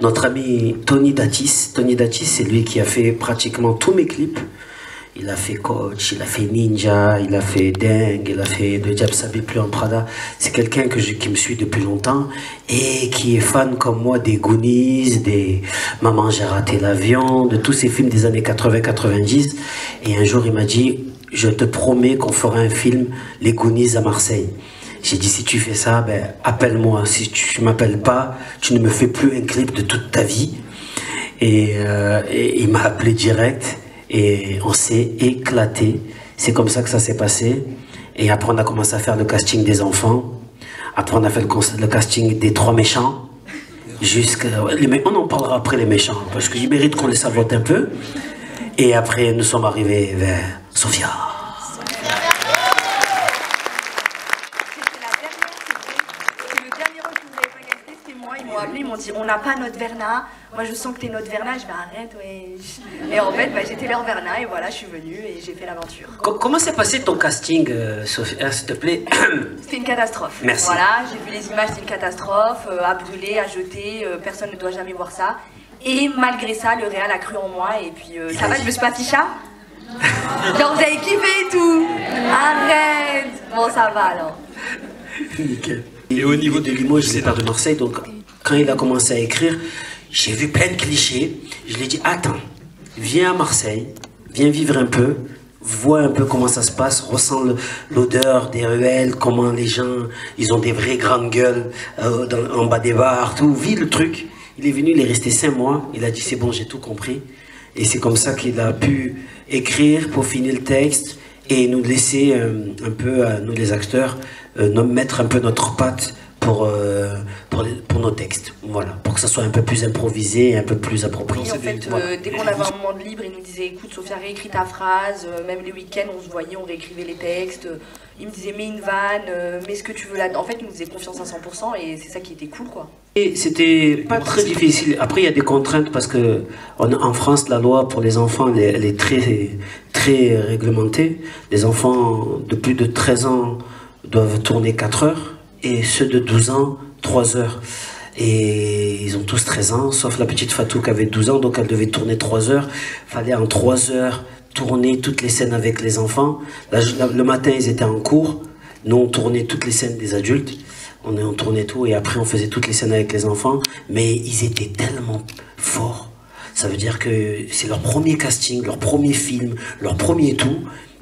Notre ami Tony Datis, c'est lui qui a fait pratiquement tous mes clips. Il a fait Coach, il a fait Ninja, il a fait Deng, il a fait Le Diable s'habille plus en Prada. C'est quelqu'un qui me suit depuis longtemps et qui est fan comme moi des Goonies, des Maman j'ai raté l'avion, de tous ces films des années 80-90. Et un jour il m'a dit, je te promets qu'on fera un film, Les Goonies à Marseille. J'ai dit, si tu fais ça, ben, appelle-moi. Si tu ne m'appelles pas, tu ne me fais plus un clip de toute ta vie. Et il m'a appelé direct et on s'est éclaté. C'est comme ça que ça s'est passé. Et après, on a commencé à faire le casting des enfants. Après, on a fait le casting des 3 méchants. On en parlera après, les méchants, parce qu'ils méritent qu'on les savote un peu. Et après, nous sommes arrivés vers Sophia. Ils m'ont dit on n'a pas notre Verna, moi je sens que t'es notre Verna, je vais arrête ouais. Et en fait j'étais leur Verna et voilà je suis venue et j'ai fait l'aventure. Comment s'est passé ton casting, Sophia, s'il te plaît? C'était une catastrophe. Merci. Voilà, j'ai vu les images d'une catastrophe, à brûler, à jeter, personne ne doit jamais voir ça. Et malgré ça, le Réal a cru en moi et puis ça va, je me suis pas ficha. Genre vous avez kiffé et tout. Arrête. Bon ça va alors. Nickel. Et au niveau de Limoges, je pars de Marseille, donc quand il a commencé à écrire, j'ai vu plein de clichés. Je lui ai dit, attends, viens à Marseille, viens vivre un peu, vois un peu comment ça se passe, ressens l'odeur des ruelles, comment les gens, ils ont des vraies grandes gueules en bas des bars, tout, vis le truc. Il est venu, il est resté 5 mois, il a dit, c'est bon, j'ai tout compris. Et c'est comme ça qu'il a pu écrire, peaufiner le texte et nous laisser un peu, nous les acteurs, mettre un peu notre patte pour nos textes, voilà, pour que ça soit un peu plus improvisé et un peu plus approprié. Oui, en fait, voilà. Dès qu'on avait un moment de libre, il nous disait écoute Sophia, réécris ta phrase, même les week-ends on se voyait, on réécrivait les textes, il me disait mets une vanne, mets ce que tu veux là, en fait il nous faisait confiance à 100% et c'est ça qui était cool quoi. Et c'était pas très difficile, après il y a des contraintes parce que en France la loi pour les enfants elle est très réglementée, les enfants de plus de 13 ans doivent tourner 4 heures et ceux de 12 ans 3 heures. Et ils ont tous 13 ans, sauf la petite Fatou qui avait 12 ans, donc elle devait tourner 3 heures. Fallait en 3 heures tourner toutes les scènes avec les enfants. Le matin, ils étaient en cours. Nous, on tournait toutes les scènes des adultes. On tournait tout et après, on faisait toutes les scènes avec les enfants. Mais ils étaient tellement forts. Ça veut dire que c'est leur premier casting, leur premier film, leur premier tout.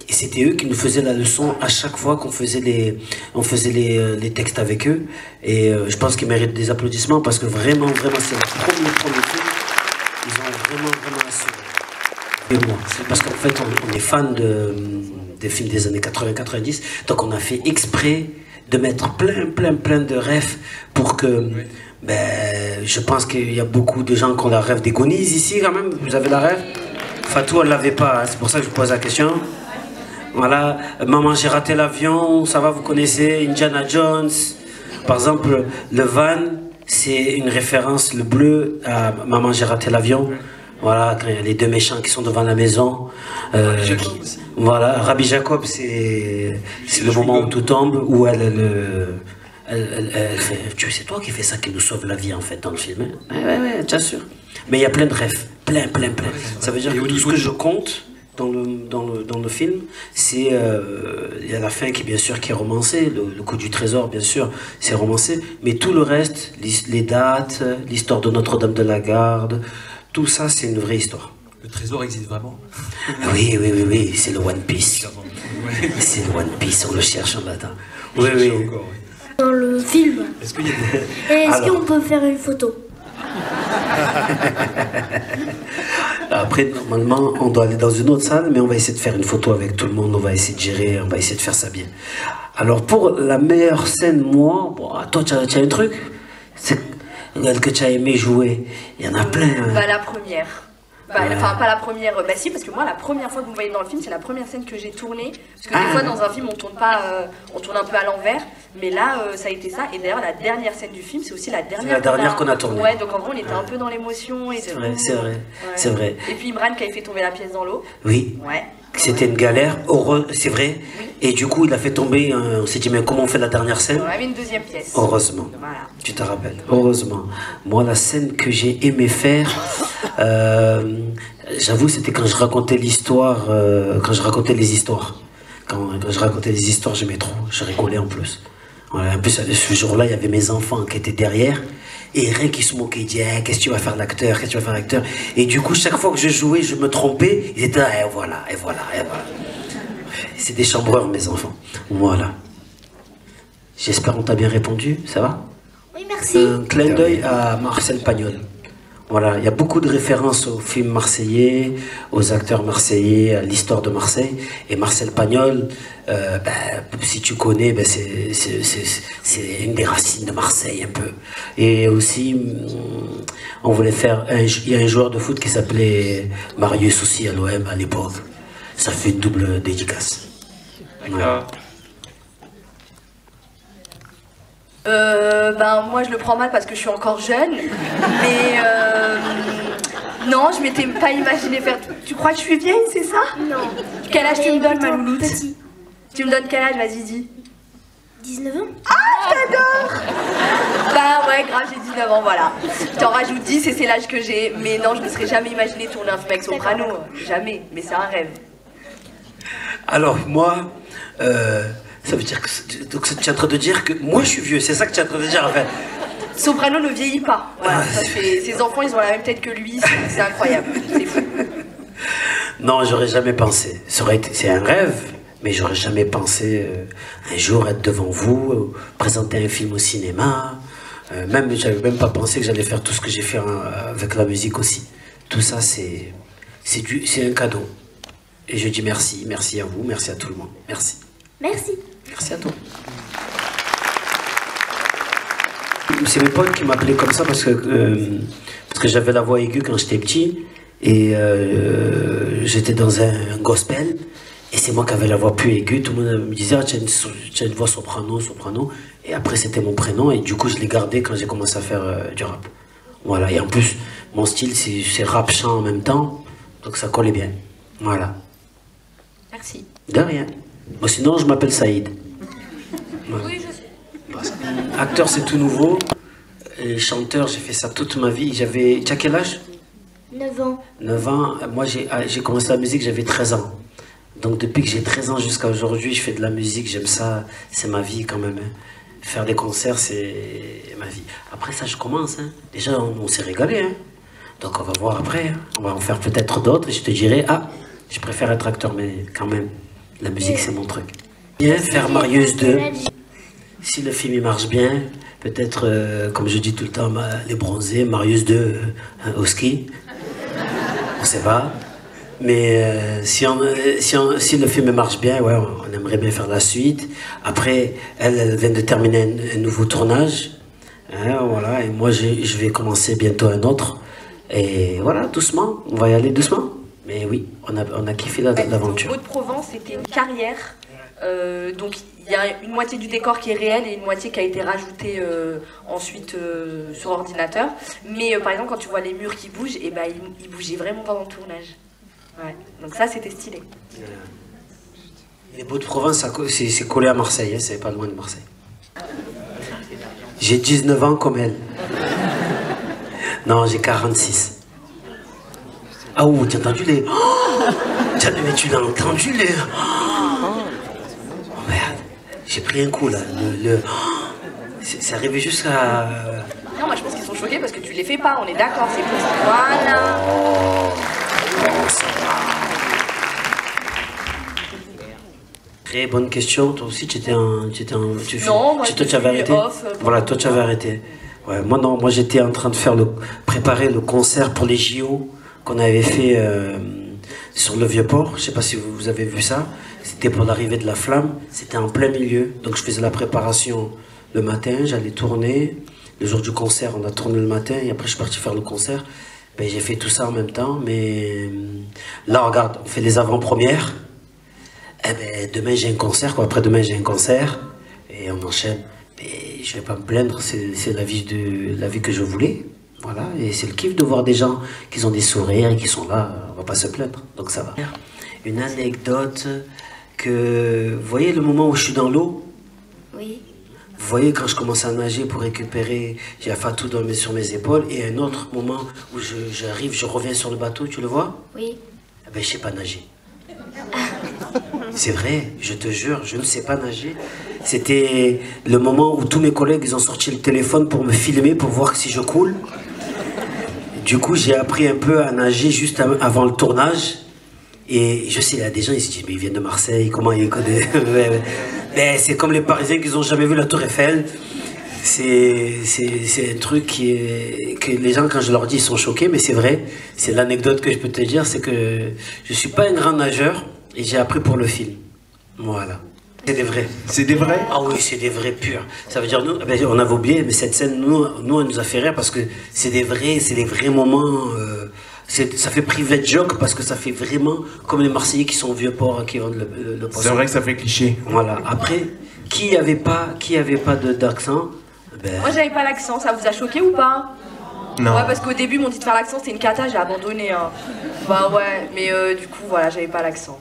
Et c'était eux qui nous faisaient la leçon à chaque fois qu'on faisait les textes avec eux. Et je pense qu'ils méritent des applaudissements parce que vraiment, c'est leur premier film. Ils ont vraiment assuré. Et moi, c'est parce qu'en fait, on est fan des films des années 80-90. Donc on a fait exprès de mettre plein de rêves pour que... Ben, je pense qu'il y a beaucoup de gens qui ont la rêve des Goonies ici quand même. Vous avez la rêve? Fatou, elle l'avait pas. Hein. C'est pour ça que je vous pose la question. Voilà, Maman j'ai raté l'avion, ça va, vous connaissez Indiana Jones. Par exemple, le van, c'est une référence, le bleu, à Maman j'ai raté l'avion. Voilà, quand il y a les 2 méchants qui sont devant la maison. Voilà, Rabbi Jacob, c'est le moment où tout tombe, où elle fait, c'est toi qui fais ça qui nous sauve la vie en fait dans le film. Hein? Ouais, bien sûr. Mais il y a plein de rêves, plein. Ça veut dire que tout ce que je compte dans le film, c'est il y a la fin qui bien sûr qui est romancée, le coup du trésor bien sûr c'est romancé, mais tout le reste, les dates, l'histoire de Notre-Dame de la Garde, tout ça c'est une vraie histoire. Le trésor existe vraiment? Oui, c'est le One Piece. C'est le One Piece, on le cherche en attend. Oui. Dans le film. Est-ce qu'on peut faire une photo? Après, normalement, on doit aller dans une autre salle, mais on va essayer de faire une photo avec tout le monde, on va essayer de gérer, on va essayer de faire ça bien. Alors, pour la meilleure scène, moi, bon, toi, tu as un truc que tu as aimé jouer? Il y en a plein. Hein. Bah, la première. Enfin, pas la première, bah si, parce que moi, la première fois que vous me voyez dans le film, c'est la première scène que j'ai tournée. Parce que des fois, dans un film, on tourne pas, on tourne un peu à l'envers. Mais là, ça a été ça. Et d'ailleurs, la dernière scène du film, c'est aussi la dernière qu'on a tournée. Ouais, donc en gros, on était un peu dans l'émotion. C'est vrai. Et puis Imran qui avait fait tomber la pièce dans l'eau. Oui. Ouais. C'était une galère, c'est vrai. Et du coup, il a fait tomber, on s'est dit, mais comment on fait la dernière scène? On a mis une deuxième pièce. Heureusement. Voilà. Tu te rappelles? Heureusement. Moi, la scène que j'ai aimé faire, j'avoue, c'était quand je racontais l'histoire, quand je racontais les histoires. Quand je racontais les histoires, j'aimais trop. Je rigolais en plus. Voilà, en plus, ce jour-là, il y avait mes enfants qui étaient derrière. Et rien qui se moquait, il disait hey, qu'est-ce que tu vas faire l'acteur, qu'est-ce que tu vas faire l'acteur. Et du coup, chaque fois que je jouais, je me trompais. Ils étaient là, et voilà, et voilà, et voilà. C'est des chambreurs, mes enfants. Voilà. J'espère qu'on t'a bien répondu, ça va? Oui, merci. Un clin d'œil à Marcel Pagnol. Voilà, il y a beaucoup de références aux films marseillais, aux acteurs marseillais, à l'histoire de Marseille. Et Marcel Pagnol, si tu connais, c'est une des racines de Marseille un peu. Et aussi, on voulait faire, il y a un joueur de foot qui s'appelait Marius aussi à l'OM à l'époque. Ça fait une double dédicace. Voilà. Moi je le prends mal parce que je suis encore jeune, mais non, je m'étais pas imaginé faire. Tu crois que je suis vieille, c'est ça? Non. Quel âge tu me donnes, ma louloute? Petit. Tu me donnes quel âge? Vas-y, dis. 19 ans. Ah, j'adore. Bah ouais, grave, j'ai 19 ans, voilà. T'en rajoutes 10 et c'est l'âge que j'ai. Mais non, je me serais jamais imaginé tourner un film avec soprano. Jamais, mais c'est un rêve. Alors, moi, ça veut dire que donc tu es en train de dire que moi je suis vieux, c'est ça que tu es en train de dire en fait. Soprano ne vieillit pas. Voilà, ses enfants ils ont la même tête que lui, c'est incroyable, c'est fou. Non, j'aurais jamais pensé. C'est un rêve, mais j'aurais jamais pensé un jour être devant vous, présenter un film au cinéma. J'avais même pas pensé que j'allais faire tout ce que j'ai fait avec la musique aussi. Tout ça c'est un cadeau. Et je dis merci à vous, merci à tout le monde, merci. Merci. Merci à toi. C'est mes potes qui m'appelaient comme ça parce que j'avais la voix aiguë quand j'étais petit et j'étais dans un gospel et c'est moi qui avais la voix plus aiguë. Tout le monde me disait ah, tu as une voix soprano et après c'était mon prénom et du coup je l'ai gardé quand j'ai commencé à faire du rap. Voilà, et en plus mon style c'est rap chant en même temps donc ça collait bien. Voilà. Merci. De rien. Bon, sinon, je m'appelle Saïd. Ouais. Oui, je sais. Acteur, c'est tout nouveau. Et chanteur, j'ai fait ça toute ma vie. Tu as quel âge? 9 ans. 9 ans. Moi, j'ai commencé la musique, j'avais 13 ans. Donc, depuis que j'ai 13 ans jusqu'à aujourd'hui, je fais de la musique. J'aime ça. C'est ma vie quand même. Hein. Faire des concerts, c'est ma vie. Après ça, je commence. Hein. Déjà, on s'est régalé. Hein. Donc, on va voir après. Hein. On va en faire peut-être d'autres. Et je te dirai, ah, je préfère être acteur, mais quand même. La musique, c'est mon truc. Bien faire Marius 2. Si le film il marche bien, peut-être, comme je dis tout le temps, les bronzés, Marius 2 au ski. On sait pas. Mais si le film marche bien, ouais, on aimerait bien faire la suite. Après, elle vient de terminer un nouveau tournage. Hein, voilà, et moi, je vais commencer bientôt un autre. Et voilà, doucement, on va y aller doucement. Mais oui, on a kiffé l'aventure. Hauts-de-Provence, c'était une carrière. Donc il y a une moitié du décor qui est réel et une moitié qui a été rajoutée ensuite sur ordinateur. Mais par exemple, quand tu vois les murs qui bougent, et ben, ils bougeaient vraiment pendant le tournage. Ouais. Donc ça, c'était stylé. Les Hauts-de-Provence, c'est collé à Marseille, hein, c'est pas loin de Marseille. J'ai 19 ans comme elle. Non, j'ai 46. Ah ouh, t'as entendu les... Oh, mais tu l'as entendu les... Oh merde, j'ai pris un coup là. C'est arrivé jusqu'à... Non, moi je pense qu'ils sont choqués parce que tu les fais pas, on est d'accord, c'est pour ça. Voilà. Oh, ça va. Très bonne question, toi aussi tu étais un... Non, moi toi, tu avais arrêté. Voilà, toi tu avais arrêté. Ouais, moi non, moi j'étais en train de préparer le concert pour les JO. Qu'on avait fait sur le Vieux-Port, je sais pas si vous avez vu ça, c'était pour l'arrivée de la flamme, c'était en plein milieu, donc je faisais la préparation le matin, j'allais tourner, le jour du concert on a tourné le matin et après je suis parti faire le concert, ben, j'ai fait tout ça en même temps, mais là regarde, on fait les avant-premières, et ben, demain j'ai un concert, quoi. Après-demain j'ai un concert, et on enchaîne, et je vais pas me plaindre, c'est la vie que je voulais. Voilà, et c'est le kiff de voir des gens qui ont des sourires et qui sont là, on va pas se plaindre, donc ça va. une anecdote que... Vous voyez le moment où je suis dans l'eau? Oui. Vous voyez quand je commence à nager pour récupérer, j'ai Fatou sur mes épaules, et un autre moment où j'arrive, je reviens sur le bateau, tu le vois? Oui. Eh ben, je sais pas nager. C'est vrai, je te jure, je ne sais pas nager. C'était le moment où tous mes collègues, ils ont sorti le téléphone pour me filmer, pour voir si je coule. Du coup, j'ai appris un peu à nager juste avant le tournage. Et je sais, il y a des gens, ils se disent, mais ils viennent de Marseille, comment ils connaissent? Mais c'est comme les Parisiens qui n'ont jamais vu la Tour Eiffel. C'est un truc que les gens, quand je leur dis, ils sont choqués, mais c'est vrai. C'est l'anecdote que je peux te dire, c'est que je ne suis pas un grand nageur et j'ai appris pour le film. Voilà. C'est des vrais. C'est des vrais? Ah oui, c'est des vrais purs. Ça veut dire, nous, on avait oublié, mais cette scène, nous, elle nous a fait rire parce que c'est des vrais moments. Ça fait private joke parce que ça fait vraiment comme les Marseillais qui sont au Vieux-Port qui vendent le poisson. C'est vrai que ça fait cliché. Voilà. Après, qui avait pas d'accent? Moi, j'avais pas l'accent. Ça vous a choqué ou pas? Non. Ouais, parce qu'au début, m'ont dit de faire l'accent, c'était une cata, j'ai abandonné. Hein. Bah ouais, mais du coup, voilà, j'avais pas l'accent.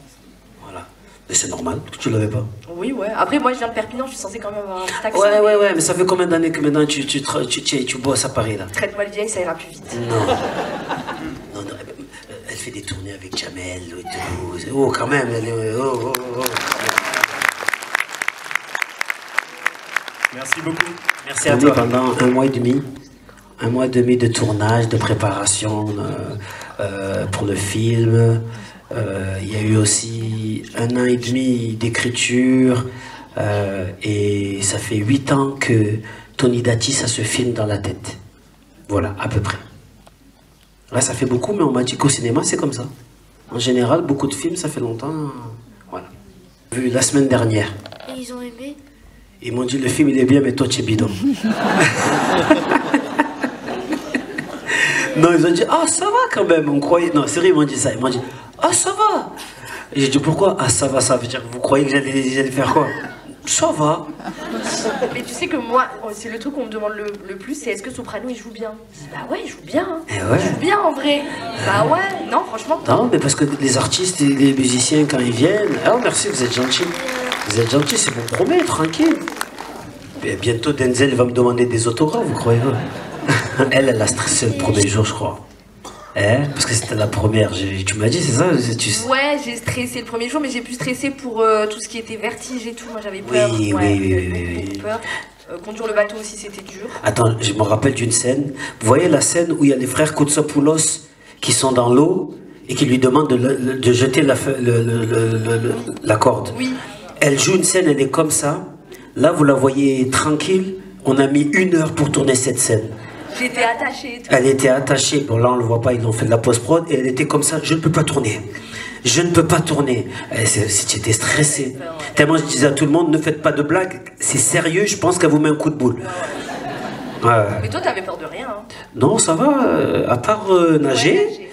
Voilà. Mais c'est normal que tu l'avais pas. Oui, ouais. Après, moi, je viens de Perpignan, je suis censée quand même avoir un petit accent. Ouais, mais ça fait combien d'années que maintenant tu bosses à Paris, là? Traite-moi le vieil, ça ira plus vite. Non. Non, elle fait des tournées avec Jamel et tout. Oh, quand même, elle est... Oh. Merci beaucoup. Merci à toi. Pendant un mois et demi de tournage, de préparation pour le film. Il y a eu aussi 1 an et demi d'écriture. Et ça fait 8 ans que Tony Dati, ça se filme dans la tête. Voilà, à peu près. Là, ça fait beaucoup, mais on m'a dit qu'au cinéma, c'est comme ça. En général, beaucoup de films, ça fait longtemps. Voilà. Vu la semaine dernière. Et ils ont aimé? Ils m'ont dit, le film, il est bien, mais toi, tu es bidon. Non, ils ont dit, ah, ça va quand même, on croyait... Non, c'est vrai, ils m'ont dit ça. Ils m'ont dit, ah, ça va. Et j'ai dit, pourquoi? Ah, ça va, ça veut dire que vous croyez que j'allais faire quoi? Ça va. Mais tu sais que moi, c'est le truc qu'on me demande le plus, c'est est-ce que Soprano, il joue bien? Je dis, bah ouais, il joue bien. Hein. Ouais. Il joue bien, en vrai. Bah ouais, non, franchement. Non, mais parce que les artistes et les musiciens, quand ils viennent... Ah, merci, vous êtes gentils. Vous êtes gentils, c'est mon promet, tranquille. Et bientôt, Denzel va me demander des autographes, vous croyez pas? Elle a stressé le premier jour, je crois. Parce que c'était la première, tu m'as dit, c'est ça? Ouais, j'ai stressé le premier jour, mais j'ai pu stresser pour tout ce qui était vertige et tout. Moi, j'avais peur. Oui. Peur. Conduire le bateau aussi, c'était dur. Attends, je me rappelle d'une scène. Vous voyez la scène où il y a les frères Koutsopoulos qui sont dans l'eau et qui lui demandent de jeter la corde? Oui. Elle joue une scène, elle est comme ça. Là, vous la voyez tranquille. On a mis 1 heure pour tourner cette scène. J'étais attachée et tout. Elle était attachée. Bon, là, on le voit pas, ils ont fait de la post-prod. Et elle était comme ça, je ne peux pas tourner. Je ne peux pas tourner. J'étais stressée. Tellement je disais à tout le monde, ne faites pas de blagues. C'est sérieux, je pense qu'elle vous met un coup de boule. Mais toi, t'avais peur de rien. Hein. Non, ça va. À part nager.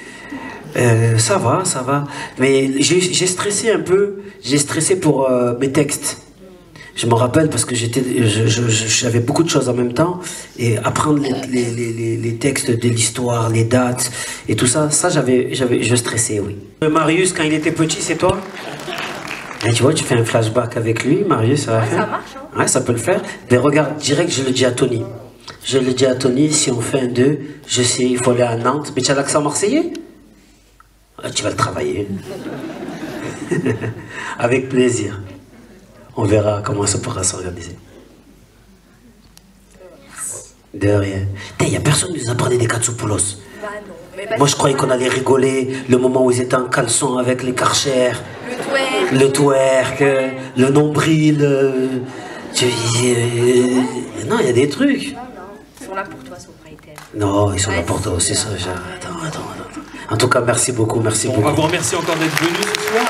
Ça va. Mais j'ai stressé un peu. J'ai stressé pour mes textes. Je me rappelle parce que j'avais beaucoup de choses en même temps. Et apprendre les textes de l'histoire, les dates et tout ça, je stressais, oui. Marius, quand il était petit, c'est toi? Et tu vois, tu fais un flashback avec lui, Marius, ça va faire? Ça marche, hein. Ouais, ça peut le faire. Mais regarde, direct, je le dis à Tony. Je le dis à Tony, si on fait un 2, je sais, il faut aller à Nantes. Mais tu as l'accent marseillais? Tu vas le travailler. Avec plaisir. On verra comment ça pourra s'organiser. De rien. Il n'y a personne qui nous apprenait des Katsopoulos. Bah non. Moi, je croyais qu'on allait rigoler le moment où ils étaient en caleçon avec les Karcher. Le twerk, le nombril. Non, il y a des trucs. Non. Ils sont là pour toi, Sopraïtel. Non, ils sont là pour toi, c'est ça. Attends. En tout cas, merci beaucoup. On va vous remercier encore d'être venu ce soir.